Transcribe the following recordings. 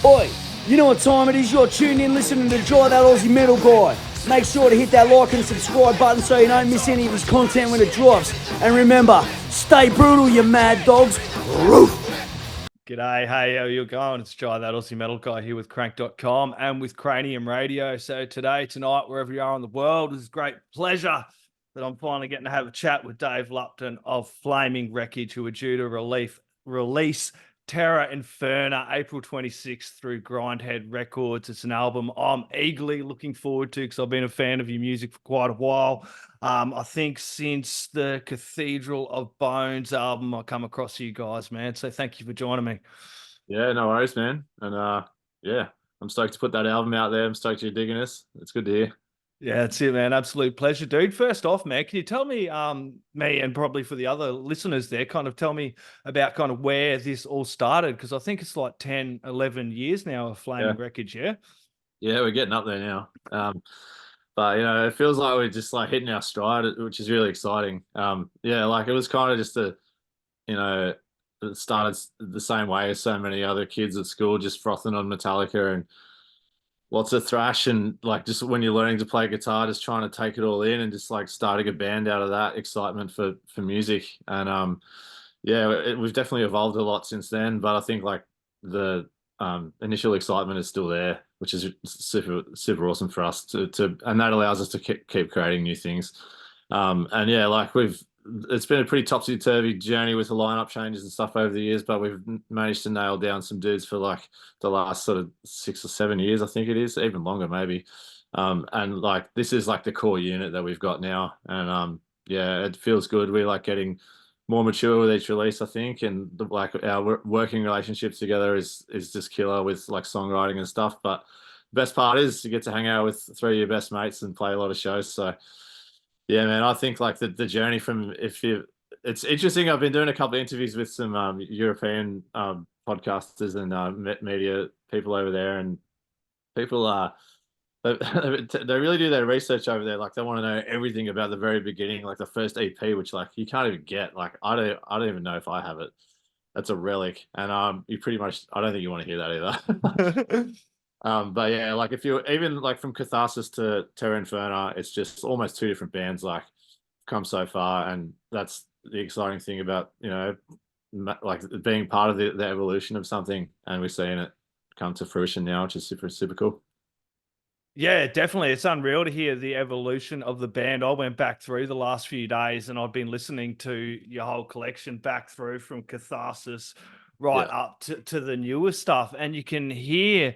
Oi, you know what time it is? You're tuned in listening to Dry That Aussie Metal Guy. Make sure to hit that like and subscribe button so you don't miss any of his content when it drops. And remember, stay brutal, you mad dogs. Roof! G'day, hey, how you going? It's Dry That Aussie Metal Guy here with Crank.com and with Cranium Radio. So tonight, wherever you are in the world, it's a great pleasure that I'm finally getting to have a chat with Dave Lupton of Flaming Wrekage, who are due to release Terra Inferna April 26th through Grindhead Records. It's an album I'm eagerly looking forward to because I've been a fan of your music for quite a while. I think since the Cathedral of Bones album, I come across you guys, man. So thank you for joining me. Yeah, no worries, man. And yeah, I'm stoked to put that album out there. I'm stoked you're digging us. It's good to hear. Yeah, that's it, man. Absolute pleasure, dude. First off, man, can you tell me, me and probably for the other listeners there, kind of tell me about kind of where this all started? Because I think it's like 10, 11 years now of Flaming Wrekage, yeah? Yeah, we're getting up there now. But, you know, it feels like we're just like hitting our stride, which is really exciting. Yeah, like it was kind of just you know, it started the same way as so many other kids at school, just frothing on Metallica and lots of thrash, and like just when you're learning to play guitar, just trying to take it all in and just like starting a band out of that excitement for music. And yeah, we've definitely evolved a lot since then, but I think like the initial excitement is still there, which is super awesome for us to and that allows us to keep creating new things. And yeah, like it's been a pretty topsy-turvy journey with the lineup changes and stuff over the years, but we've managed to nail down some dudes for like the last sort of 6 or 7 years, I think it is, even longer maybe. And like this is like the core unit that we've got now, and yeah, it feels good. We're like getting more mature with each release, I think, and like our working relationship together is just killer with like songwriting and stuff. But the best part is you get to hang out with 3 of your best mates and play a lot of shows. So yeah, man, I think like the journey from it's interesting. I've been doing a couple of interviews with some European podcasters and media people over there, and people are they really do their research over there. Like they want to know everything about the very beginning, like the first EP, which like you can't even get. Like I don't even know if I have it. That's a relic, and you pretty much I don't think you want to hear that either. But yeah, like if you even like from Catharsis to Terra Inferna, it's just almost 2 different bands. Like come so far, and that's the exciting thing about like being part of the evolution of something, and we're seeing it come to fruition now, which is super cool. Yeah, definitely. It's unreal to hear the evolution of the band. I went back through the last few days and I've been listening to your whole collection back through from Catharsis right up to the newer stuff. And you can hear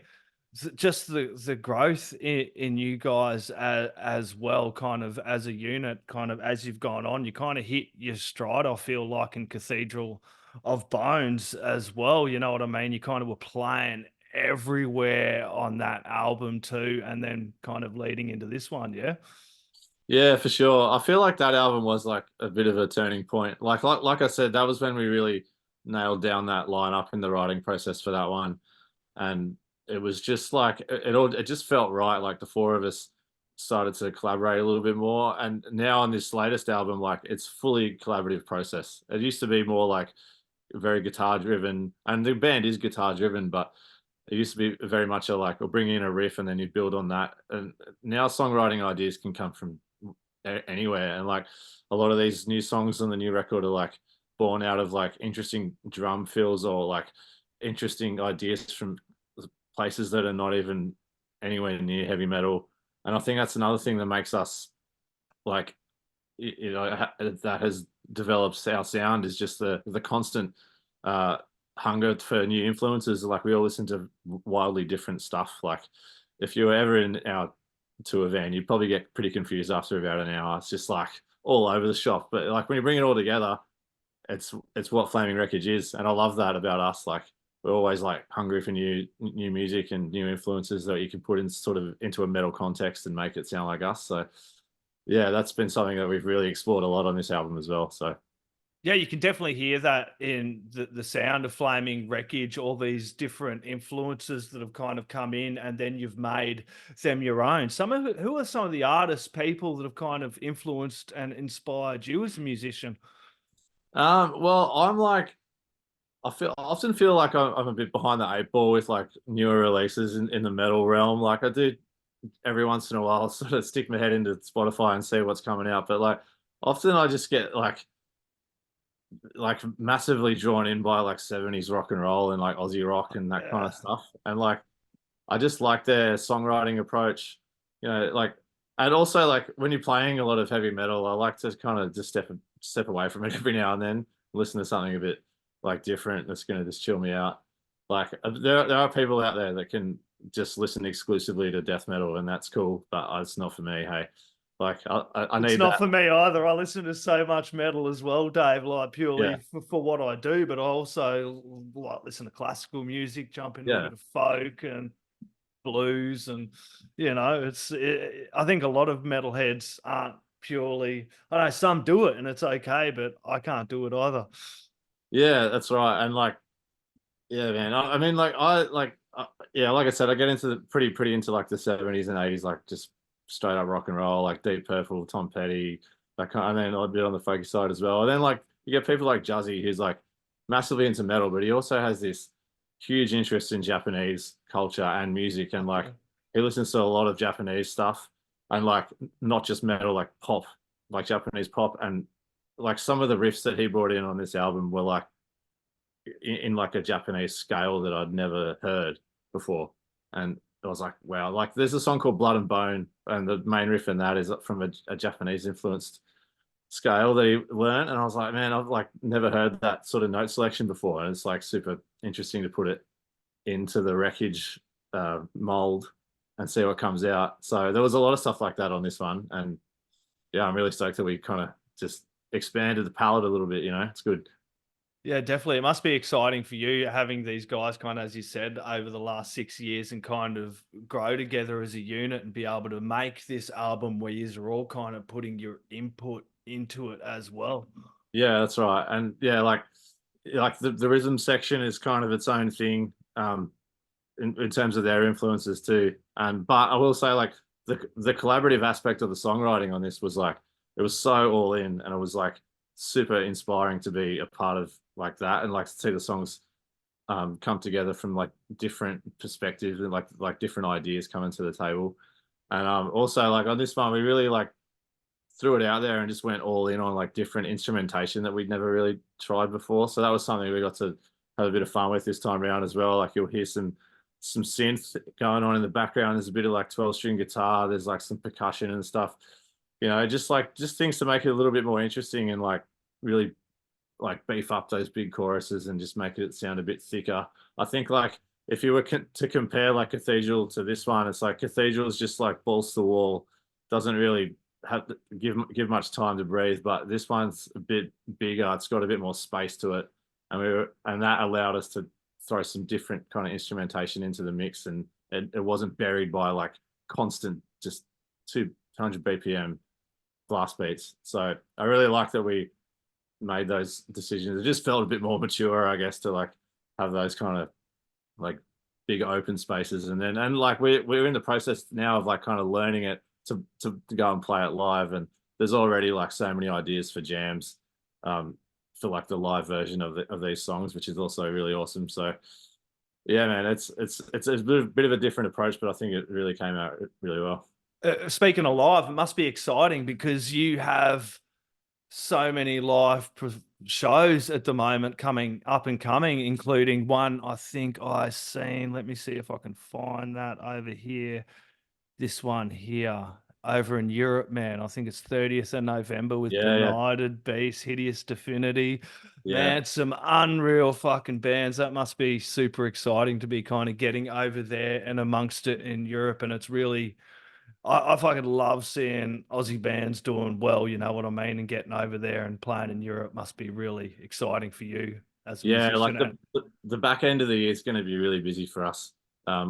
just the growth in you guys as well, kind of as a unit, kind of as you've gone on. You kind of hit your stride, I feel like, in Cathedral of Bones as well. You know what I mean? You kind of were playing everywhere on that album too, and then kind of leading into this one. Yeah, for sure. I feel like that album was like a bit of a turning point. Like I said, that was when we really nailed down that lineup in the writing process for that one, and it was just like it just felt right. Like the 4 of us started to collaborate a little bit more, and now on this latest album, like it's fully collaborative process. It used to be more like very guitar driven, and the band is guitar driven, but it used to be very much a like, we'll bring in a riff and then you build on that. And now songwriting ideas can come from anywhere. And like a lot of these new songs on the new record are like born out of like interesting drum fills or like interesting ideas from places that are not even anywhere near heavy metal. And I think that's another thing that makes us like, you know, that has developed our sound is just the constant hunger for new influences. Like we all listen to wildly different stuff. Like if you were ever in our tour van, you'd probably get pretty confused after about an hour. It's just like all over the shop. But like when you bring it all together, it's what Flaming Wrekage is, and I love that about us. Like we're always like hungry for new music and new influences that you can put in sort of into a metal context and make it sound like us. So yeah, that's been something that we've really explored a lot on this album as well. So Yeah, you can definitely hear that in the sound of Flaming Wrekage, all these different influences that have kind of come in, and then you've made them your own. Who are some of the artists, people that have kind of influenced and inspired you as a musician? well, I often feel like I'm a bit behind the eight ball with like newer releases in the metal realm. Like I do every once in a while sort of stick my head into Spotify and see what's coming out. But like often I just get like massively drawn in by like 70s rock and roll and like Aussie rock and that kind of stuff. And like I just like their songwriting approach, like, and also like when you're playing a lot of heavy metal, I like to kind of just step away from it every now and then, listen to something a bit like different that's going to just chill me out. Like there are people out there that can just listen exclusively to death metal, and that's cool, but it's not for me. Hey, like I need It's not that. for me either. I listen to so much metal as well, Dave, like purely Yeah, for what I do, but I also like listen to classical music, jump into a yeah. bit of folk and blues, and I think a lot of metalheads aren't purely. I know some do it, and it's okay, but I can't do it either. Yeah, that's right. And like, yeah, man. I mean, like, yeah, like I said, I get into pretty into like the 70s and 80s, like just straight up rock and roll, like Deep Purple, Tom Petty, that kind. And then a bit on the folky side as well. And then like you get people like Juzzy, who's like massively into metal, but he also has this huge interest in Japanese culture and music, and like he listens to a lot of Japanese stuff, and like not just metal, like pop, like Japanese pop, and like some of the riffs that he brought in on this album were like in like a Japanese scale that I'd never heard before. And I was like, wow, like there's a song called Blood and Bone, and the main riff in that is from a Japanese influenced scale that he learned. And I was like, man, I've like never heard that sort of note selection before. And it's like super interesting to put it into the Wrekage mold and see what comes out. So there was a lot of stuff like that on this one. And yeah, I'm really stoked that we kind of just expanded the palette a little bit, it's good. Yeah, definitely. It must be exciting for you having these guys kind of, as you said, over the last 6 years and kind of grow together as a unit and be able to make this album where you're all kind of putting your input into it as well. Yeah, that's right. And yeah, like the rhythm section is kind of its own thing in terms of their influences too. But I will say like the collaborative aspect of the songwriting on this was like it was so all in, and it was like super inspiring to be a part of like that, and like to see the songs come together from like different perspectives and like different ideas coming to the table. And also like on this one we really like threw it out there and just went all in on like different instrumentation that we'd never really tried before. So that was something we got to have a bit of fun with this time around as well. Like you'll hear some synth going on in the background. There's a bit of like 12-string guitar. There's like some percussion and stuff. Just things to make it a little bit more interesting and like really like beef up those big choruses and just make it sound a bit thicker. I think like if you were to compare like Cathedral to this one, it's like Cathedral is just like balls to the wall, doesn't really have to give much time to breathe. But this one's a bit bigger. It's got a bit more space to it, and that allowed us to throw some different kind of instrumentation into the mix, and it wasn't buried by like constant just 200 BPM blast beats. So I really like that we made those decisions. It just felt a bit more mature, I guess, to like have those kind of like big open spaces. And like we're in the process now of like kind of learning it to go and play it live. And there's already like so many ideas for jams for like the live version of these songs, which is also really awesome. So yeah, man, it's a bit of a different approach, but I think it really came out really well. Speaking of live, it must be exciting because you have so many live shows at the moment coming up and coming, including one I think I seen. Let me see if I can find that over here. This one here over in Europe, man. I think it's 30th of November with Benighted, Beast, Hideous Definity. Yeah. Man, some unreal fucking bands. That must be super exciting to be kind of getting over there and amongst it in Europe. And it's really, I fucking love seeing Aussie bands doing well, you know what I mean? And getting over there and playing in Europe must be really exciting for you as a Yeah, musician. like the back end of the year is going to be really busy for us.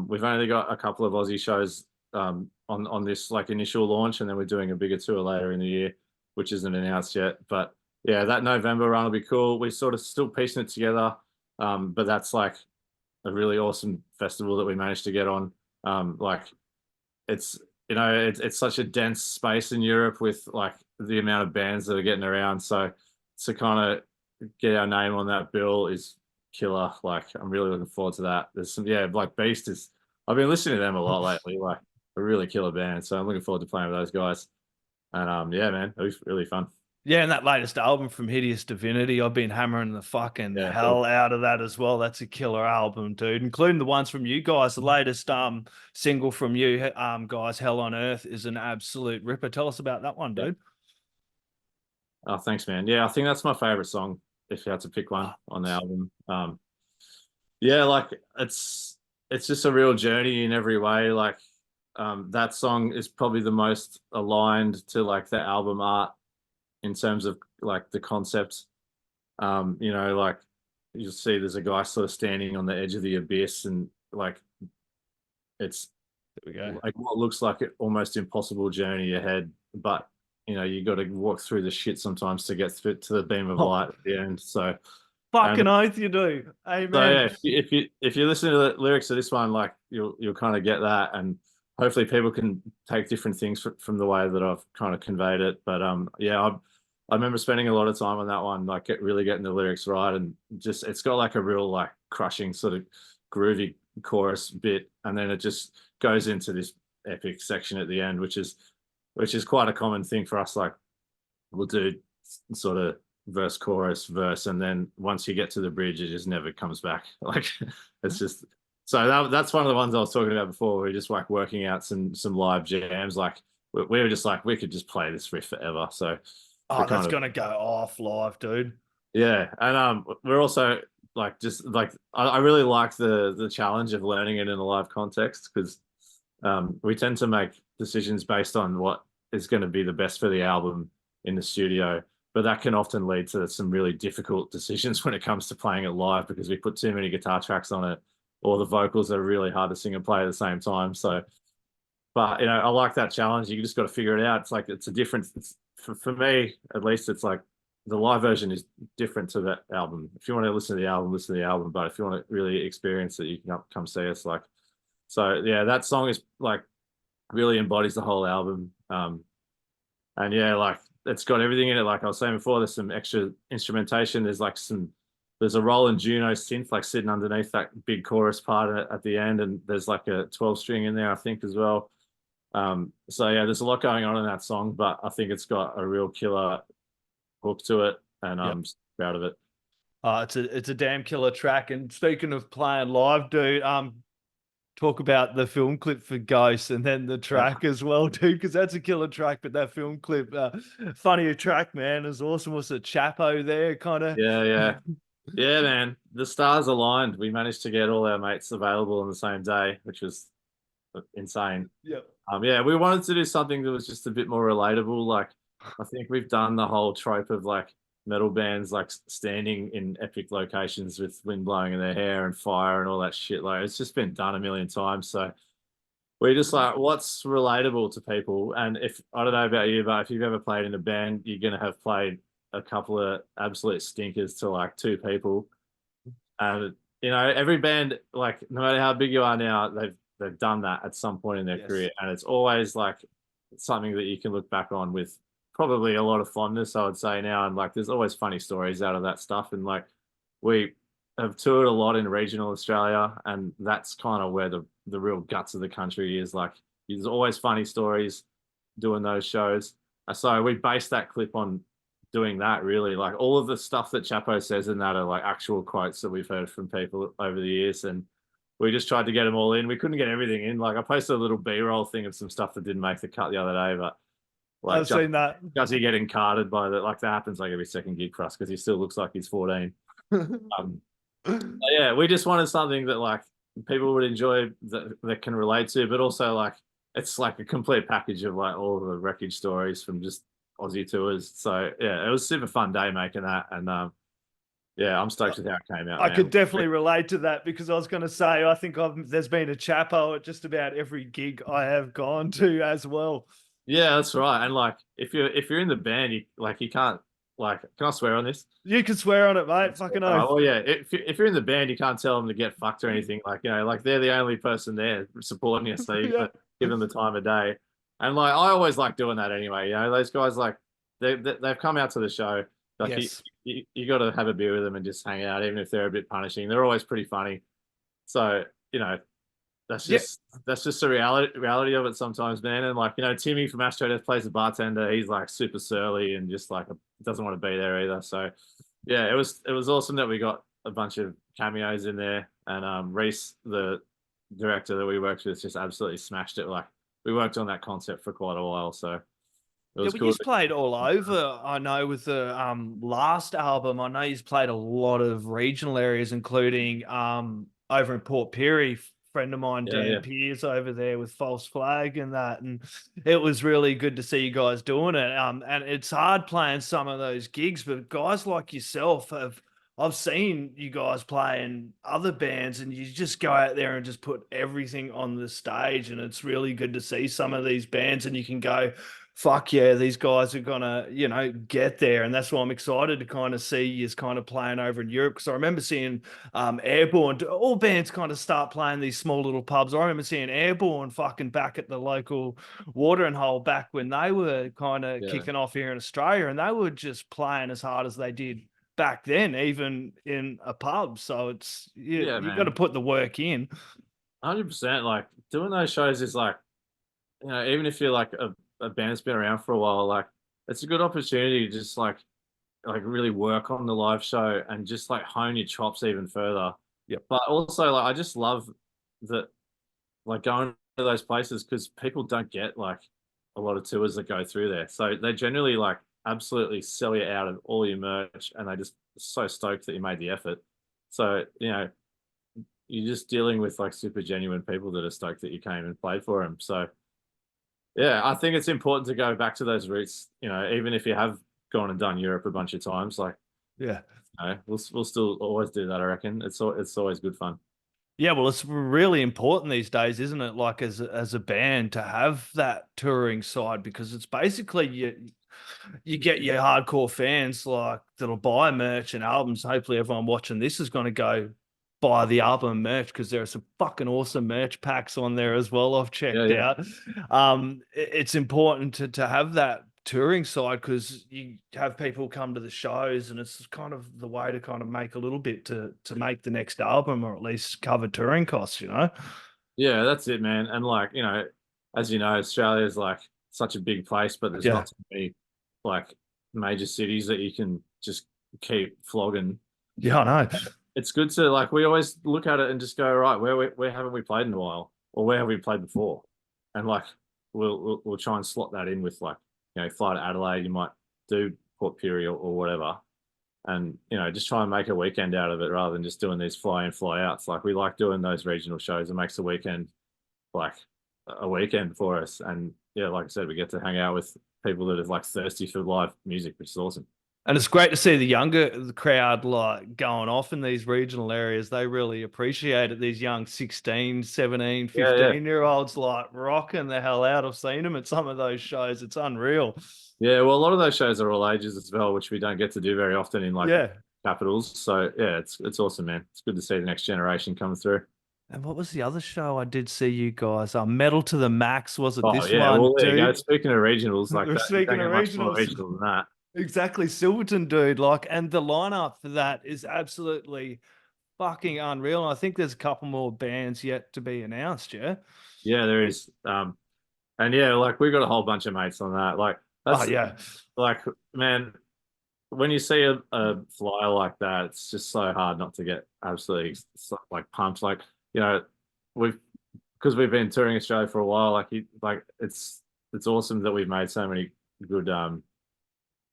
We've only got a couple of Aussie shows on this like initial launch, and then we're doing a bigger tour later in the year, which isn't announced yet. But yeah, that November run will be cool. We're sort of still piecing it together, but that's like a really awesome festival that we managed to get on. Like it's it's such a dense space in Europe with like the amount of bands that are getting around. So to kind of get our name on that bill is killer. Like, I'm really looking forward to that. There's some, like Beast is, I've been listening to them a lot lately, like a really killer band. So I'm looking forward to playing with those guys. And yeah, man, it was really fun. Yeah, and that latest album from Hideous Divinity, I've been hammering the fucking Yeah, hell out of that as well. That's a killer album, dude. Including the ones from you guys. The latest single from you guys, Hell on Earth, is an absolute ripper. Tell us about that one, dude. Oh, thanks, man. Yeah, I think that's my favorite song if you had to pick one on the album. Yeah, like it's just a real journey in every way. Like that song is probably the most aligned to like the album art in terms of like the concept. You know, like you'll see there's a guy sort of standing on the edge of the abyss, and like it's There we go. like what looks like an almost impossible journey ahead, but you know, you got to walk through the shit sometimes to get to the beam of light at the end. So Fucking oath you do. Amen. so yeah, if you listen to the lyrics of this one, like you'll kind of get that, and hopefully people can take different things from the way that I've kind of conveyed it. But yeah, I remember spending a lot of time on that one, like really getting the lyrics right, and just it's got like a real like crushing sort of groovy chorus bit, and then it just goes into this epic section at the end, which is quite a common thing for us. Like we'll do sort of verse, chorus, verse, and then once you get to the bridge, it just never comes back. Like it's just so that's one of the ones I was talking about before. We were just like working out some live jams. Like we were just like we could just play this riff forever. So that's gonna go off live, dude. yeah, and we're also like just like I really like the challenge of learning it in a live context, because we tend to make decisions based on what is going to be the best for the album in the studio, but that can often lead to some really difficult decisions when it comes to playing it live, because we put too many guitar tracks on it, or the vocals are really hard to sing and play at the same time. So, but you know, I like that challenge. You just got to figure it out. It's like it's a different. For me, at least, it's like the live version is different to that album. If you want to listen to the album, listen to the album. But if you want to really experience it, you can come see us. Like, so yeah, that song is like really embodies the whole album. And yeah, like it's got everything in it. Like I was saying before, there's some extra instrumentation. There's a Roland Juno synth like sitting underneath that big chorus part at the end, and there's like a 12 string in there, I think, as well. So yeah, there's a lot going on in that song, but I think it's got a real killer hook to it, and I'm proud of it. It's a damn killer track. And speaking of playing live, dude, talk about the film clip for Ghost and then the track as well, dude, because that's a killer track. But that film clip, funnier track, man, is awesome. Was it Chapo there, kind of? Yeah, man. The stars aligned. We managed to get all our mates available on the same day, which was insane. Yep. Yeah, we wanted to do something that was just a bit more relatable. Like, I think we've done the whole trope of like metal bands like standing in epic locations with wind blowing in their hair and fire and all that shit. Like, it's just been done a million times. So we just like, what's relatable to people? And if I don't know about you, but if you've ever played in a band, you're gonna have played a couple of absolute stinkers to like two people. And you know, every band, like no matter how big you are now, they've done that at some point in their career, and it's always like something that you can look back on with probably a lot of fondness, I would say now. And like there's always funny stories out of that stuff. And like we have toured a lot in regional Australia, and that's kind of where the real guts of the country is. Like there's always funny stories doing those shows. So we based that clip on doing that, really. Like all of the stuff that Chapo says in that are like actual quotes that we've heard from people over the years, and we just tried to get them all in. We couldn't get everything in. Like I posted a little B-roll thing of some stuff that didn't make the cut the other day, but like I've seen that. Guzzy getting carded by the, like that happens like every second gig for us, because he still looks like he's 14. Yeah, we just wanted something that like people would enjoy, that can relate to, but also like it's like a complete package of like all the Wrekage stories from just Aussie tours. So yeah, it was a super fun day making that, and yeah, I'm stoked with how it came out. I could definitely relate to that, because I was going to say I think there's been a Chapo at just about every gig I have gone to as well. Yeah, that's right. And like if you're in the band, you can't, like, can I swear on this? You can swear on it, mate. Fucking oath. Well, yeah. If you're in the band, you can't tell them to get fucked or anything. Like, you know, like they're the only person there supporting you, so you got to give them the time of day. And like I always like doing that anyway. You know, those guys, like they've come out to the show. Like Yes. you got to have a beer with them and just hang out, even if they're a bit punishing. They're always pretty funny. So you know, Yeah. that's just the reality of it sometimes, man. And like, you know, Timmy from Astro Death plays the bartender. He's like super surly and just like doesn't want to be there either. So yeah, it was awesome that we got a bunch of cameos in there. And Reese, the director that we worked with, just absolutely smashed it. Like we worked on that concept for quite a while, so it Yeah, was we cool. just played all over. I know with the last album, I know he's played a lot of regional areas, including over in Port Pirie. Friend of mine, Yeah, Dan yeah, Pierce, over there with False Flag and that, and it was really good to see you guys doing it. And it's hard playing some of those gigs, but guys like yourself have. I've seen you guys play in other bands, and you just go out there and just put everything on the stage, and it's really good to see some of these bands, and you can go, fuck yeah, these guys are gonna, get there. And that's why I'm excited to kind of see you kind of playing over in Europe. Because I remember seeing Airborne, all bands kind of start playing these small little pubs. I remember seeing Airborne fucking back at the local watering hole back when they were kind of yeah, kicking off here in Australia, and they were just playing as hard as they did back then, even in a pub. So it's yeah, you got to man. put the work in. 100%. Like doing those shows is like, you know, even if you're like a band that's been around for a while, like it's a good opportunity to just like really work on the live show and just like hone your chops even further. Yep. But also like I just love that like going to those places because people don't get like a lot of tours that go through there. So they generally like absolutely sell you out of all your merch and they just so stoked that you made the effort. So, you know, you're just dealing with like super genuine people that are stoked that you came and played for them. So yeah, I think it's important to go back to those roots, you know, even if you have gone and done Europe a bunch of times, like, Yeah. you know, we'll still always do that, I reckon. It's always good fun. Yeah, well, it's really important these days, isn't it? Like as a band to have that touring side because it's basically you get your hardcore fans like that'll buy merch and albums. Hopefully, everyone watching this is going to go buy the album merch because there are some fucking awesome merch packs on there as well. I've Yeah, checked yeah. out. It's important to have that touring side because you have people come to the shows and it's kind of the way to kind of make a little bit to make the next album or at least cover touring costs, you know? Yeah, that's it, man. And like, you know, as you know, Australia is like such a big place, but there's Yeah. not too many like major cities that you can just keep flogging. Yeah, I know. It's good to like we always look at it and just go, right, where haven't we played in a while? Or where have we played before? And like we'll try and slot that in with like, you know, fly to Adelaide, you might do Port Pirie or whatever. And, you know, just try and make a weekend out of it rather than just doing these fly in, fly outs. Like we like doing those regional shows. It makes the weekend like a weekend for us. And yeah, like I said, we get to hang out with people that are like thirsty for live music, which is awesome. And it's great to see the younger crowd like going off in these regional areas. They really appreciate it. These young 16, 17, Yeah, yeah. 15-year-olds like rocking the hell out. I've seen them at some of those shows. It's unreal. Yeah, well, a lot of those shows are all ages as well, which we don't get to do very often in like Yeah. capitals. So yeah, it's awesome, man. It's good to see the next generation coming through. And what was the other show I did see you guys? Metal to the Max, was it Oh this yeah, one, well there you go. dude? Speaking of regionals like that, you Speaking don't of get much more regionals, regional than that. exactly, Silverton, dude. Like, and the lineup for that is absolutely fucking unreal. And I think there's a couple more bands yet to be announced, yeah? Yeah, there is. And yeah, like we got a whole bunch of mates on that. Like Oh, that's yeah. like, man, when you see a flyer like that, it's just so hard not to get absolutely like pumped. Like, you know, we've because we've been touring Australia for a while. Like it's awesome that we've made so many good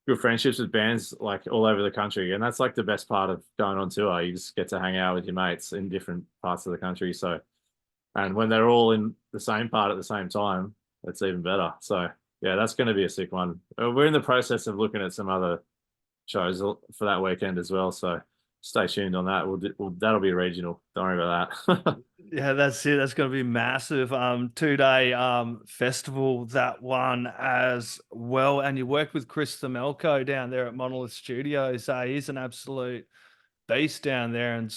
good friendships with bands like all over the country, and that's like the best part of going on tour. You just get to hang out with your mates in different parts of the country. So, and when they're all in the same part at the same time, it's even better. So, yeah, that's going to be a sick one. We're in the process of looking at some other shows for that weekend as well. So, stay tuned on that. That'll be regional. Don't worry about that. Yeah, that's it. That's going to be massive. 2 day festival, that one as well. And you work with Chris Themelko down there at Monolith Studios. He's an absolute beast down there and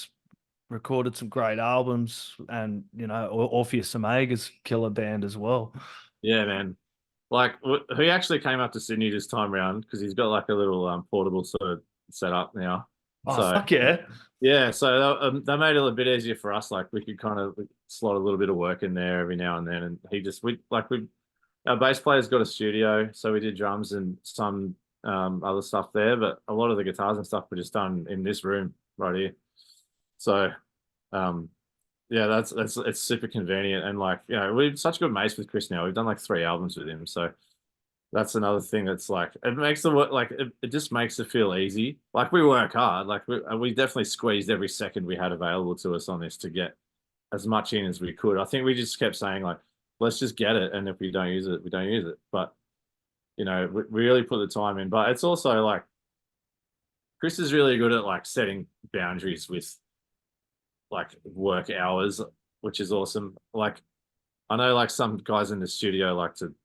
recorded some great albums. And, Orpheus Omega's killer band as well. Yeah, man. like he actually came up to Sydney this time round because he's got like a little portable sort of set up now. Oh, So fuck yeah. yeah, so that made it a little bit easier for us. Like we could kind of slot a little bit of work in there every now and then. And our bass player's got a studio, so we did drums and some other stuff there. But a lot of the guitars and stuff were just done in this room right here. So yeah, that's it's super convenient. And like, you know, we're such good mates with Chris now. We've done like 3 albums with him. So that's another thing that's like, it makes the work, like it just makes it feel easy. Like we work hard. Like we definitely squeezed every second we had available to us on this to get as much in as we could. I think we just kept saying like, let's just get it. And if we don't use it, we don't use it. But, you know, we really put the time in. But it's also like, Chris is really good at like setting boundaries with like work hours, which is awesome. Like I know like some guys in the studio like to,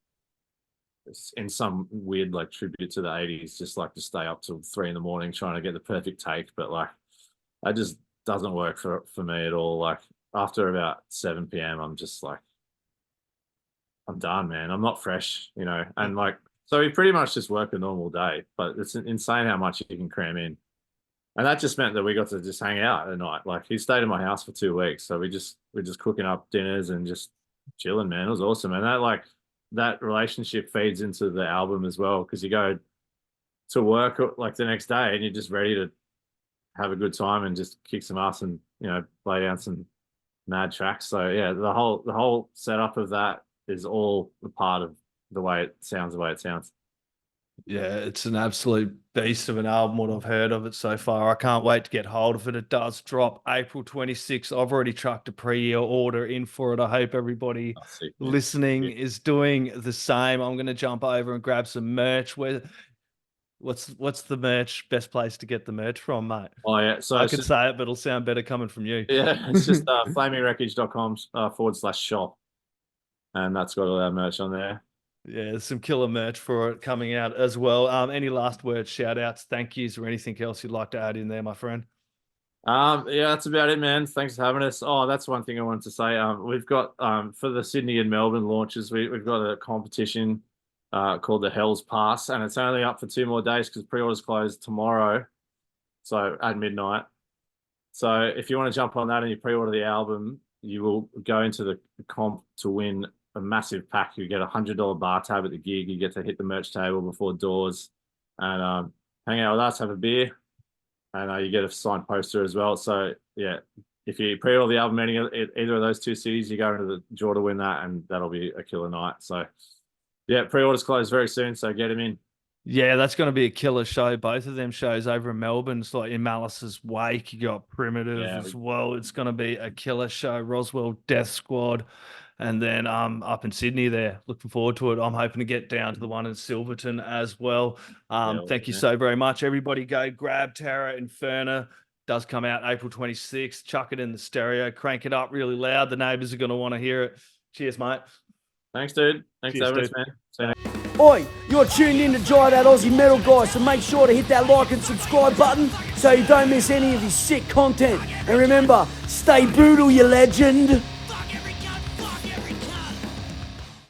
in some weird like tribute to the 80s, just like to stay up till 3 a.m. trying to get the perfect take. But like that just doesn't work for me at all. Like after about 7 p.m. I'm just like, I'm done, man. I'm not fresh, you know. And like, so we pretty much just work a normal day, but it's insane how much you can cram in. And that just meant that we got to just hang out at night. Like he stayed in my house for 2 weeks. So we're just cooking up dinners and just chilling, man. It was awesome. And that relationship feeds into the album as well. Cause you go to work like the next day and you're just ready to have a good time and just kick some ass and, you know, play down some mad tracks. So yeah, the whole setup of that is all a part of the way it sounds. Yeah, it's an absolute beast of an album, what I've heard of it so far. I can't wait to get hold of it. It does drop April 26th. I've already chucked a pre-order in for it. I hope everybody listening is doing the same. I'm going to jump over and grab some merch. What's the merch? Best place to get the merch from, mate? Oh yeah, so I could say it, but it'll sound better coming from you. Yeah, it's just flamingwrekage.com/shop, and that's got all our merch on there. Yeah, there's some killer merch for it coming out as well. Any last words, shout outs, thank yous, or anything else you'd like to add in there, my friend? Yeah, that's about it, man. Thanks for having us. Oh, that's one thing I wanted to say. We've got for the Sydney and Melbourne launches, we've got a competition called the Hell's Pass, and it's only up for 2 more days because pre-orders close tomorrow, so at midnight. So if you want to jump on that and you pre-order the album, you will go into the comp to win a massive pack. You get a $100 bar tab at the gig. You get to hit the merch table before doors and hang out with us, have a beer, and you get a signed poster as well. So yeah, if you pre-order the album either of those 2 cities, you go into the draw to win that, and that'll be a killer night. So yeah, pre-orders close very soon, so get them in. Yeah, that's going to be a killer show. Both of them shows over in Melbourne. It's like in Malice's wake. You got Primitive as well. It's going to be a killer show. Roswell Death Squad. And then up in Sydney there. Looking forward to it. I'm hoping to get down to the one in Silverton as well. Thank you so very much. Everybody go grab Terra Inferna. Does come out April 26th. Chuck it in the stereo. Crank it up really loud. The neighbours are going to want to hear it. Cheers, mate. Thanks, dude. Thanks for having us, man. See you next. Oi, you're tuned in to Jai That Aussie Metal Guy, so make sure to hit that like and subscribe button so you don't miss any of his sick content. And remember, stay brutal, you legend.